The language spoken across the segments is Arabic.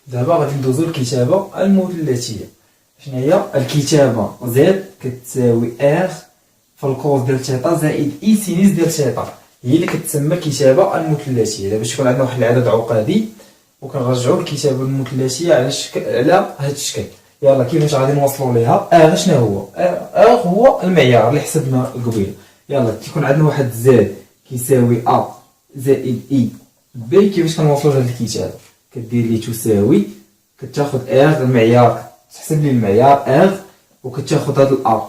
دابا غادي ندوزو للكتابة المثلثية. شنو هي الكتابة؟ زد كتساوي ار في الكوز ديال تيتا زائد اي سينيس ديال تيتا، هي اللي كتسمى الكتابة المثلثية. دابا تكون عندنا واحد العدد عقدي وكنرجعوا الكتابة المثلثية على الشكل، على هذا الشكل. يلا كيفاش غادي نوصلوا ليها؟ ار شنو هو؟ ار هو المعيار اللي حسبنا قبيل. يلا تيكون عندنا واحد زد كيساوي ا زائد اي بي. كيفاش كنوصلوا لهاد الكتابة؟ كدير لي تساوي، كتاخذ ار المعيار، تحسب لي المعيار ار، وكتاخذ هاد الأ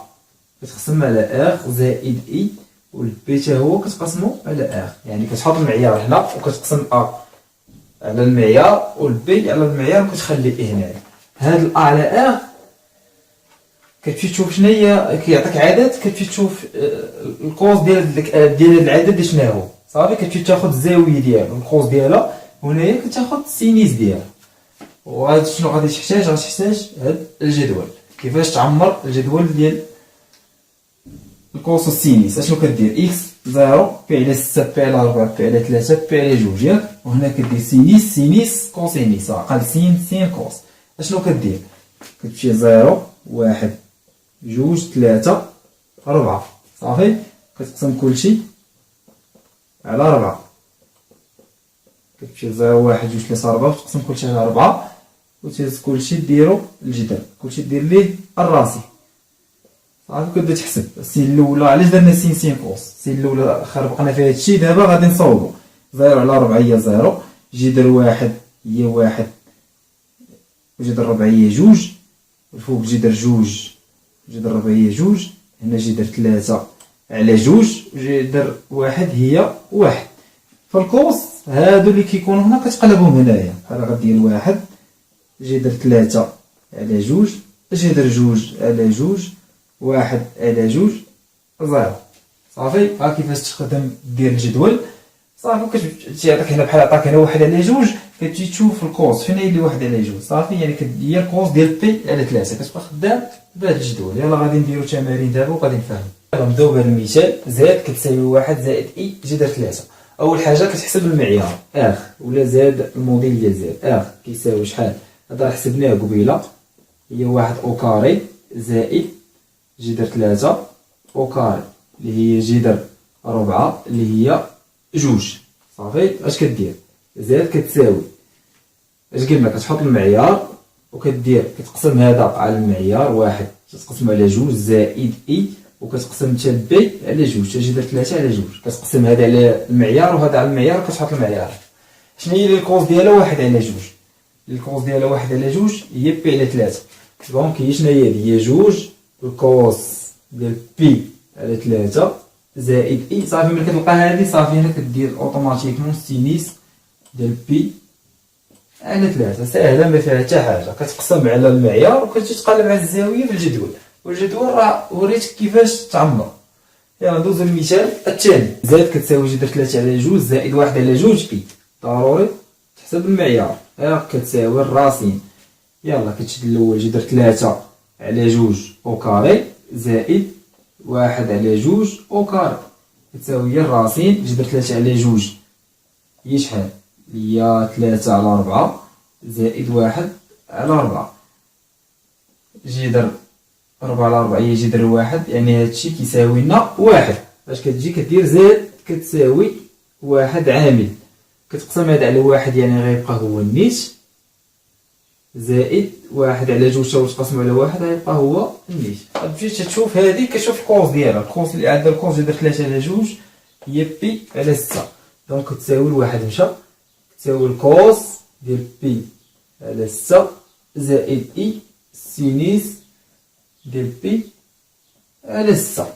كتقسم على ار زائد اي، والبي تا هو كتقسمو على ار. يعني كتحط المعيار هنا وكتقسم ا على المعيار والبي على المعيار وكتخلي هنا. هاد الأ على ار كتمشي تشوف شنو هي، كيعطيك عدد كتمشي تشوف الكوز ديال العدد شنو هو. صافي كتمشي تاخذ الزاوية ديالو الكوز ديالها، وهنايا كتاخذ السينيس ديالها. وهاد شنو غادي تحتاج؟ غادي تحتاج هاد الجدول. كيفاش تعمر الجدول ديال الكوس والسينيس؟ اشنو كدير؟ اكس 0 بي على 6 بي على 4 بي على 3 بي على 2 ياك، وهنا كدير سينيس سينيس كوسينيس عقل سين سين كوس. اشنو كدير؟ كتمشي 0 1 2 3 4 صافي، كتقسم كلشي على 4. كتمشي 0 1 2 3 4 وتقسم كلشي على 4 وتهز كلشي ديرو الجدر، كلشي دير ليه الراسي. صافي كتبدا تحسب السين الاولى. علاش درنا سين سين كوس؟ السين الاولى خربقنا فيها هادشي، دابا غادي نصوبو 0 على 4 هي 0، جدر 1 هي 1، وجدر 4 هي 2، الفوق جدر 2 جدر 4 هي 2، هنا جدر 3 على 2 وجدر 1 هي 1. فالكوس هادو اللي كيكونوا هنا كتقلبهم هنايا، بحال غدير 1 جدر 3 على 2 جدر 2 على 2 1 على 2 0. صافي ها كيفاش تخدم دير الجدول. صافي كتعطيك هنا بحال عطاك هنا 1 على 2، كتجي تشوف الكوس فين هي اللي 1 على 2. صافي يعني هي الكوس ديال بي على 3، كتبقى خدام بهذا الجدول. يلا غادي نديرو تمارين دابا وغادي نفهمو. يلا نبداو بهذا المثال. زاد كتساوي 1 زائد اي جدر 3. اول حاجه كتحسب المعيار ار ولا زاد الموديل ديال زاد. ار كيساوي شحال؟ هذا حسبناه قبيله، هي 1 او كاري زائد جدر 3 او كاري اللي هي جدر 4 اللي هي 2. صافي اش كدير؟ زاد كتساوي اش قلنا؟ كتحط المعيار وكدير كتقسم هذا على المعيار 1 كتقسم على 2 زائد اي، وكتقسم حتى بي على 2 حتى جدر 3 على 2. كتقسم هذا على المعيار وهذا على المعيار وكتحط المعيار. شنو هي الكوز ديالها؟ 1 على 2. الكوز ديالها 1 على 2 هي بي على 3. دونك هي شنو هي 2 الكوس ديال بي على 3 زائد اي. صافي ملي كتلقى هذه صافي هنا كدير اوتوماتيكمون سينيس ديال بي على 3. ساهله ما فيها حتى حاجه، كتقسم على المعيار وكتجي تقلب على الزاويه في الجدول، والجدول راه وريتك كيفاش تعمر. يلا ندوزو للمثال الثاني. زاد كتساوي جدر 3 على 2 زائد 1 على 2 بي. ضروري تحسب المعيار. كتساوي الراسين. يلا كتشد الاول جدر 3 على 2 او كاري زائد 1 على 2 او كاري كتساوي هي الراسين. جدر 3 على 2 هي شحال؟ هي 3 على 4 زائد 1 على 4. جدر 4 على 4 هي جدر 1، يعني هادشي كيساوي لنا 1. فاش كتجي كدير زاد كتساوي 1 عامل، كتقسم هذا على 1 يعني غيبقى هو النيت، زائد 1 على 2 تا تقسم على 1 غيبقى هو النيت. تمشي تشوف هذه كتشوف الكوز ديالها. الكوز اللي عندها الكوز جدر 3 على 2 هي بي على 6، دونك كتساوي الواحد مشى، كتساوي الكوس ديال بي على 6 زائد اي سينيس ديال بي على 6.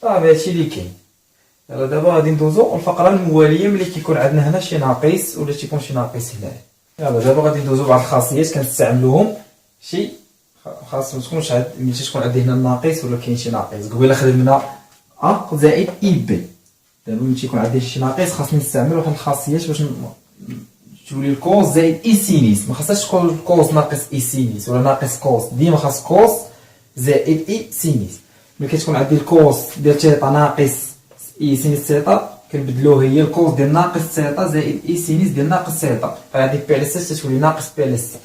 صافي هادشي اللي كاين. يلا دابا غادي ندوزو الفقره المواليه ملي كيكون عندنا هنا شي ناقص ولا تيكون شي ناقص هنايا. يلا دابا غادي ندوزو بعض الخاصيات كنستعملوهم شي خاص ما تكونش ملي تكون عندي هنا الناقص ولا كاين شي ناقص. قبيله خدمنا ا زائد اي بي، دابا ملي تيكون عندي شي ناقص خاصني نستعمل واحد الخاصيات باش تولي الكوس زائد اي سينيس. ما خاصهاش تكون الكوس ناقص اي سينيس ولا ناقص كوس، ديما خاص كوس زائد اي سينيس. ملي كتكون عندي الكوس ديال تيتا ناقص اي سينيس تيتا كنبدلوه هي الكوز ديال ناقص سيتا زائد اي سينيس ديال ناقص سيتا، فهاديك بي على سي تتولي ناقص بي على سي.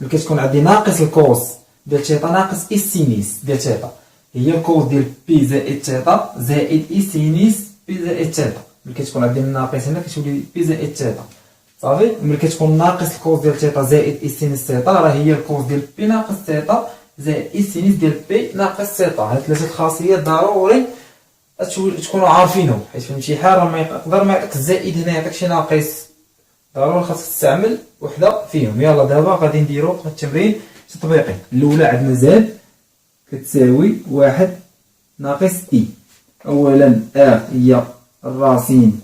ملي كتكون عندي ناقص الكوز ديال تيتا ناقص اي سينيس ديال تيتا هي الكوز ديال بي زائد تيتا زائد اي سينيس بي زائد تيتا. ملي كتكون عندي الناقص هنا كتولي بي زائد تيتا صافي. ملي كتكون ناقص الكوز ديال تيتا زائد اي سينيس تيتا راه هي الكوز ديال بي ناقص تيتا زائد اي سينيس ديال بي ناقص تيتا. هاد ثلاثه الخاصيات ضروري تكونوا عارفينهم، حيت في الامتحان راه ما يقدر ما يعطيك الزائد هنا يعطيك شي ناقص، ضروري خاصك تستعمل وحده فيهم. يلا دابا غادي نديرو التمرين التطبيقي. الاولى عندنا زاد كتساوي واحد ناقص اي. اولا هي الراسين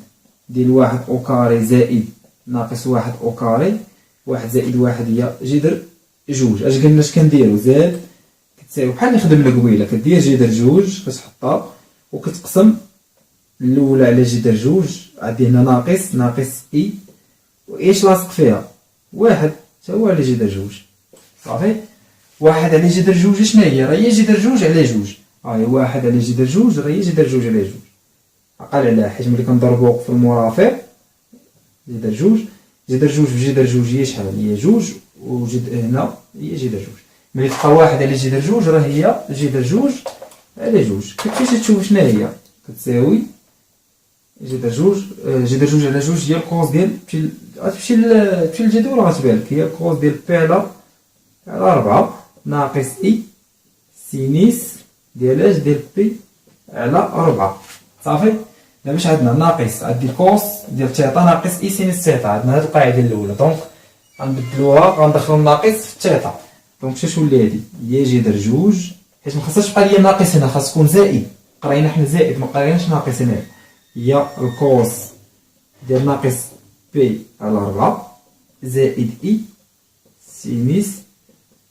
ديال واحد او كاري زائد ناقص واحد او كاري، واحد زائد واحد هي جذر جوج. اش قلنا اش كنديرو؟ زاد كتساوي بحال اللي خدمنا قبيله، كدير جذر جوج كتحطها وكتقسم الاولى على جذر جوج. عندي هنا ناقص اي وايش لاصق فيها؟ واحد تا هو على جذر جوج صافي. واحد على جذر جوج شنو هي؟ راه هي جذر جوج على جوج. هاي واحد على جذر جوج راه هي جذر جوج على جوج، عقل عليها حيت ملي كنضربو في المرافق جذر جوج في جذر جوج هي شحال؟ هي جوج، هنا هي جذر جوج. ملي تبقى واحد على جذر جوج راه هي جذر جوج على جوج. كيفاش تشوف شنو هي؟ كتساوي جذر جوج على جوج هي الكوز ديال غتمشي للجدول غتبان لك، هي الكوز ديال بي على 4 ناقص اي سينيس ديال اش؟ ديال بي على 4 صافي. دابا اش عندنا؟ ناقص عندي الكوس ديال تيتا ناقص اي سينيس تيتا. عندنا هاد القاعده الاولى، دونك غنبدلوها غندخلو الناقص في تيتا. دونك اش تولي هادي؟ هي جذر جوج، حيت مخصهاش تبقى ليا ناقص هنا، خاص تكون زائد. قرينا حنا زائد ما قريناش ناقص هنا. هي الكوس ديال ناقص بي على 4 زائد اي سينيس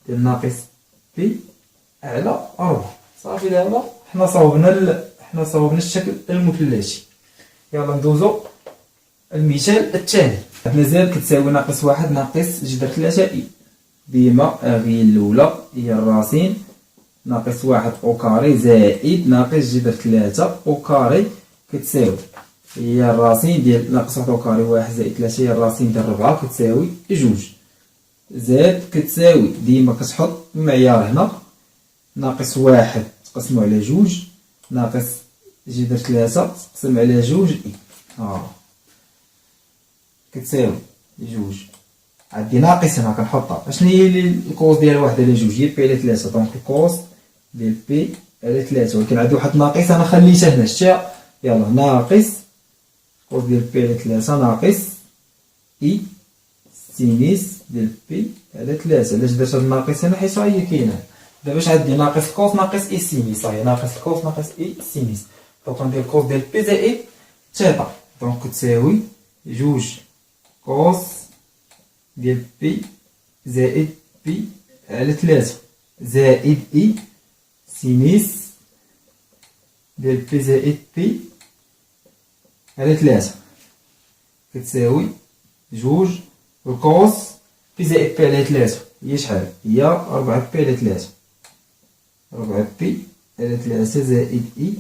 ديال ناقص بي على 4 صافي. دابا حنا صاوبنا الشكل المثلثي. يلا ندوزو المثال الثاني. عندنا زاد كتساوي ناقص واحد ناقص جذر 3 اي. ديما هي الاولى هي الراسين ناقص واحد او كاري زائد ناقص جذر 3 او كاري كتساوي هي الراسين ديال ناقص واحد او كاري واحد زائد 3 هي الراسين ديال 4 كتساوي جوج. زاد كتساوي ديما كتحط المعيار هنا ناقص واحد تقسمو على جوج ناقص جذر 3 تقسم على جوج اي كتساوي جوج. عندي ناقص هنا كنحطها. اشنو هي الكوس ديال واحد على جوج؟ هي بي على 3. دونك الكوس ديال بي على 3، ولكن عندي واحد ناقص انا خليته هنا شتيها. يلا ناقص كوس ديال بي على 3 ناقص اي سينيس ديال بي على 3. علاش درت هاد الناقص هنا؟ حيت هي كاينه. دابا اش عندي؟ ناقص الكوس ناقص اي سينيس. هي ناقص الكوس ناقص اي سينيس. دونك ندير الكوس ديال بي زائد تيتا. دونك كتساوي جوج كوس ديال بي زائد بي على 3 زائد اي سينيس ديال بي زائد بي على 3 كتساوي جوج. الكوس بي زائد بي على 3 هي شحال؟ هي 4 بي على 3. 4 بي على 3 زائد اي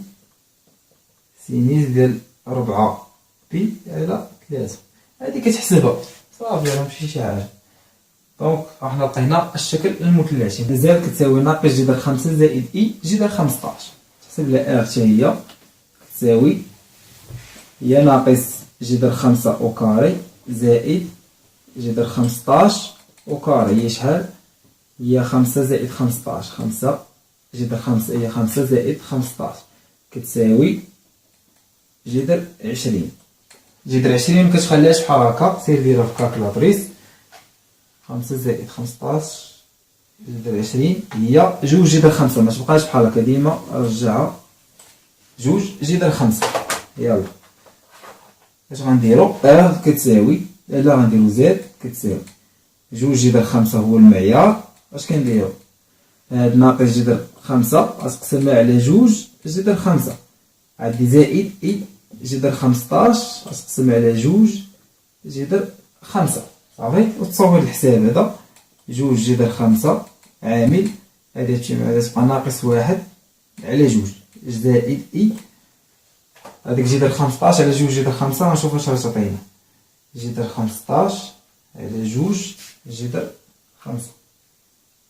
سينيس ديال 4 بي على 3. هادي كتحسبها صافي راه ماشي شي حاجه. دونك حنا لقينا الشكل المثلثي. زاد كتساوي ناقص جذر 5 زائد اي جذر 15. تحسب لها ار حتى هي كتساوي هي ناقص جذر 5 او كاري زائد جذر 15 او كاري هي شحال؟ هي 5 زائد 15. 5 جذر 5 هي 5 زائد 15 كتساوي جذر 20. جذر 20 مكتخليهاش بحال هكا، سير ديرها في كالكولاتريس. 5 زائد 15 جذر 20 هي جوج جذر 5. ما تبقاش بحال هكا، ديما رجعها جوج جذر 5. يلا اش غنديرو؟ كتساوي لا غنديرو زاد كتساوي جوج جذر 5 هو المعيار. اش كنديرو؟ هاد ناقص جذر 5 غتقسمها على جوج جذر 5. عندي زائد اي جذر 15 غتقسم على جوج جذر 5 صافي. وتصوب الحساب هذا جوج جذر 5 عامل هادي تمشي مع هادي تبقى ناقص واحد على جوج زائد اي هذيك جذر 15 على 2 جذر 5 غنشوف واش غتعطينا. جذر 15 على 2 جذر 5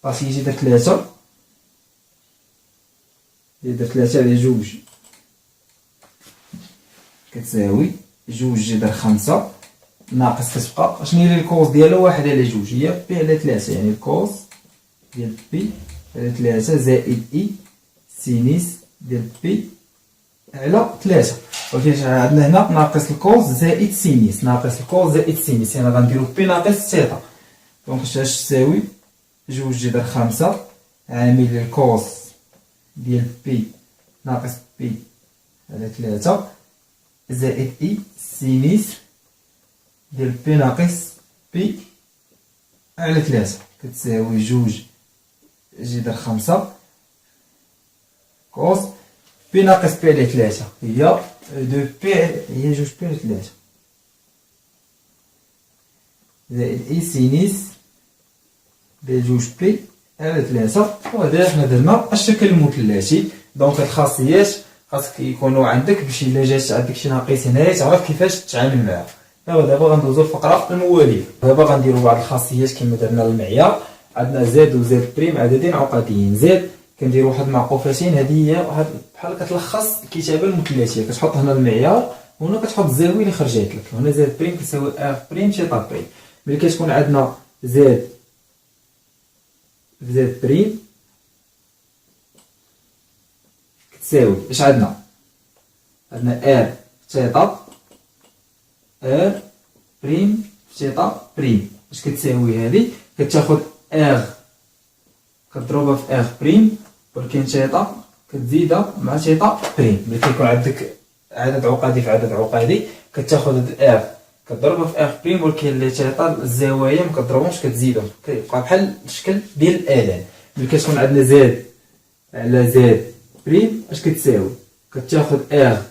طاسي جذر 3. جذر 3 على 2 كتساوي 2 جذر 5 ناقص كتبقى شنو هي الكوز ديالها 1 على 2 هي بي على 3 يعني الكوز ديال بي على 3 زائد اي سينيس ديال بي على 3. ولكن عندنا هنا ناقص الكوز زائد سينيس ناقص الكوز زائد سينيس يعني غنديرو بي ناقص ثيتا. دونك اش تساوي 2 جذر 5 عامل الكوز ديال بي ناقص بي على 3 زائد اي سينيس ديال بي ناقص بي على 3 كتساوي 2 جذر 5 كوس بي ناقص بي على 3 هي 2 بي هي 2 بي على 3 زائد اي سينيس ديال 2 بي على 3. وهذا حنا درنا الشكل المثلثي. دونك الخاصيات خاصك يكونوا عندك باش الا جات عندك شي ناقص هنايا تعرف كيفاش تتعامل معاه. دابا غندوزو الفقره المواليه. دابا غنديروا بعض الخاصيات كما درنا المعيار. عندنا زد وزد بريم عددين عقديين. زد كنديروا واحد المعقوفتين هذه هي واحد بحال كتلخص الكتابه المثلثيه. كتحط هنا المعيار وهنا كتحط الزاويه اللي خرجت لك. هنا زد بريم كتساوي اف بريم تيتا بريم. ملي كتكون عندنا زد زد بريم كتساوي اش عندنا ار تيتا ار بريم تيتا بريم. اش كتساوي هذه كتاخذ ار كتضربها في ار بريم ولكن تيتا كتزيدها مع تيتا بريم. ملي كيكون عندك عدد عقدي في عدد عقدي كتاخذ ار كتضربها في ار بريم ولكن اللي تيتا الزوايا ما كتضربهمش كتزيدهم كيبقى بحال الشكل ديال الالان. ملي كتكون عندنا زد على زد بريم اش كتساوي كتاخذ ار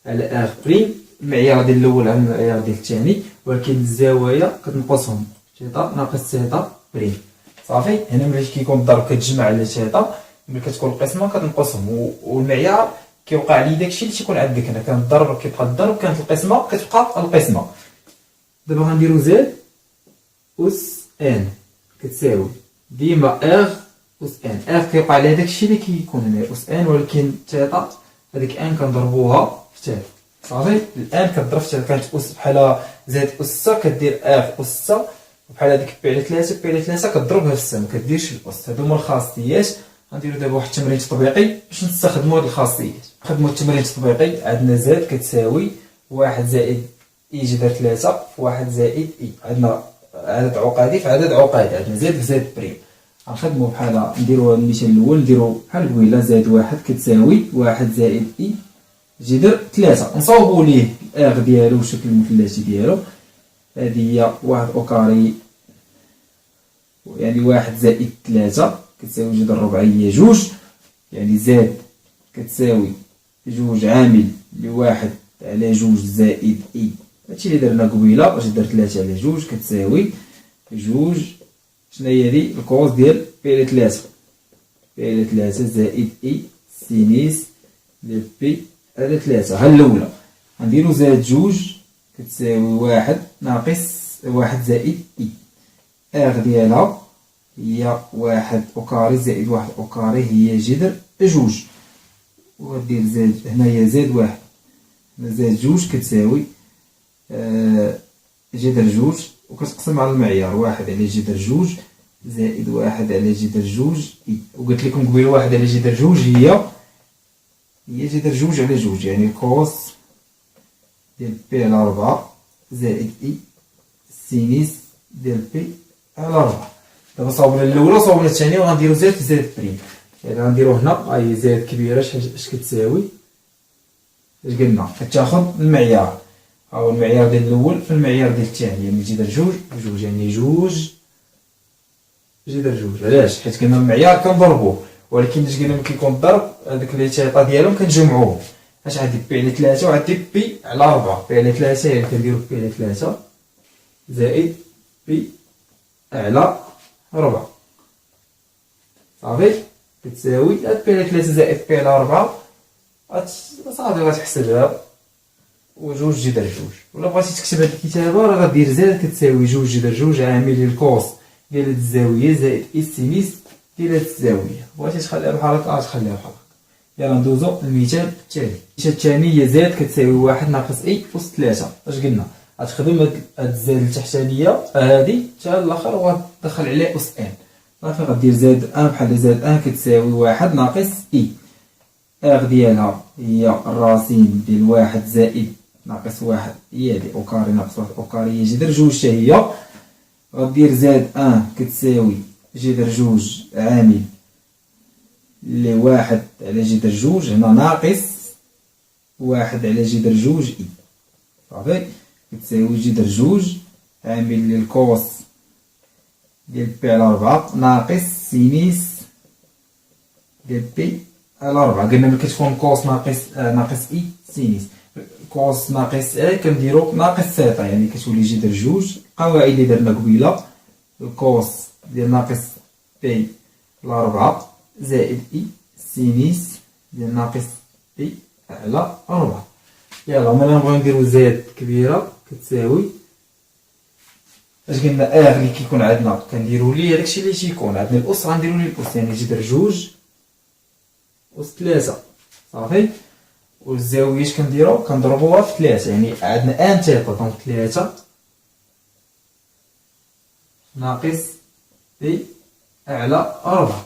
على ار بريم المعيار ديال الاول على المعيار ديال الثاني ولكن الزوايا كتنقصهم تيتا ناقص تيتا بريم صافي. هنا ملي كيكون الضرب كتجمع على تيتا ملي كتكون القسمه كتنقصهم والمعيار كيوقع لي داكشي اللي تيكون عندك هنا. كان الضرب كيبقى الضرب كانت القسمه كتبقى القسمه. دابا غنديرو زد اس ان كتساوي ديما ار اس ان. ار كيوقع على داكشي اللي كيكون هنا اس ان ولكن تيتا هذيك ان كنضربوها في تيتا صافي. الان كتضرب في تيتا كانت اس بحال زائد اس كدير ار اس بحال هذيك بي على 3 بي على 3 كتضربها في السا ما كديرش الاس. هادو هما الخاصيات. غنديرو دابا واحد التمرين تطبيقي باش نستخدموا هاد الخاصيات. نخدموا التمرين التطبيقي. عندنا زد كتساوي 1 زائد اي جذر 3 في 1 زائد اي. عندنا عدد عقدي في عدد عقدي عندنا زد في زد بريم. غنخدموا بحال نديروا المثال الاول نديروا بحال قبيله زائد 1 كتساوي 1 زائد اي جذر 3. نصاوبوا ليه الاغ ديالو والشكل المثلثي ديالو. هذه هي 1 او كاري يعني 1 زائد 3 كتساوي جذر رباعيه 2 يعني زد كتساوي 2 عامل لواحد على 2 زائد اي. هادشي اللي درنا قبيله جذر 3 على 2 كتساوي 2 شنو هي هادي الكوز ديال بي على 3 بي على 3 زائد اي سينيس ديال بي على 3. ها الاولى غنديرو زائد 2 كتساوي 1 ناقص 1 زائد اي. ار ديالها هي 1 او كاري زائد 1 او كاري هي جذر 2 ودير زائد هنايا زائد 1 زائد 2 كتساوي جذر 2 وكتقسم على المعيار 1 على جذر 2 زائد 1 على جذر 2 اي. وقلت لكم قبيله 1 على جذر 2 هي جذر 2 على 2 يعني كوس ديال بي على 4 زائد اي سينيس ديال بي على 4. دابا صاوبنا الاولى صاوبنا الثانيه وغنديرو زائد في زائد بريم. يعني غنديرو هنا هاي زائد كبيره اش كتساوي اش قلنا كتاخذ المعيار هاو المعيار ديال الاول في المعيار ديال الثاني يعني جذر 2 يعني 2 جذر 2. علاش؟ حيت قلنا المعيار كنضربوه ولكن اش قلنا ملي كيكون الضرب هذاك لي تيطا ديالهم كنجمعوهم. اش عندي بي على 3 وعندي بي على 4. بي على 3 يعني كنديرو بي على 3 زائد بي على 4 صافي كتساوي بي على 3 زائد بي على 4 صافي غتحسبها وجوج جذر جوج. ولا بغيتي تكتب هاد الكتابه راه غدير زاد كتساوي جوج جذر جوج عامل الكوس ديال هاد الزاويه زائد السينيس ديال هاد الزاويه. بغيتي تخليها بحال هكا تخليها بحال هكا. يلا ندوزو للمثال التالي. المثال الثاني هي زاد كتساوي واحد ناقص اي أس 3. اش قلنا؟ غتخدم هاد الزائد التحتانيه هادي حتى الاخر وغتدخل عليه أس ان. صافي غدير زائد ان بحال زائد ان كتساوي واحد ناقص اي. اغ ديالها هي الراسين ديال واحد زائد ناقص واحد هي هادي او كاري ناقص واحد او كاري هي جذر جوج حتى هي. غدير زائد ان كتساوي جذر جوج عامل لي واحد على جذر جوج هنا ناقص واحد على جذر جوج اي. صافي كتساوي جذر جوج عامل للكوس ديال بي على 4 ناقص سينيس ديال بي على 4. قلنا ملي كتكون كوس ناقص اي سينيس. كوس ناقص اي كنديرو ناقص سيتا يعني كتولي جذر جوج. القواعد اللي درنا قبيله الكوس ديال ناقص بي على 4 زائد اي سينيس ديال ناقص بي على 4. يلا ملي نبغيو نديرو زائد كبيره كتساوي اش قلنا اغ اللي كيكون عندنا كنديرو ليه داكشي اللي تيكون عندنا الاس غنديرو ليه الاس يعني جذر جوج أس 3. صافي والزاويه اش كنديرو كنضربوها في 3 يعني عندنا ان تيتا دونك 3 ناقص بي على 4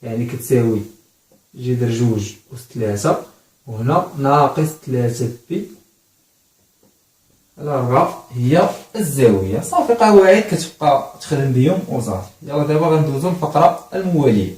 يعني كتساوي جذر جوج أس 3 وهنا ناقص 3 بي على 4 هي الزاويه. صافي قواعد كتبقى تخدم بهم وصافي. يلا دابا غندوزو للفقره المواليه.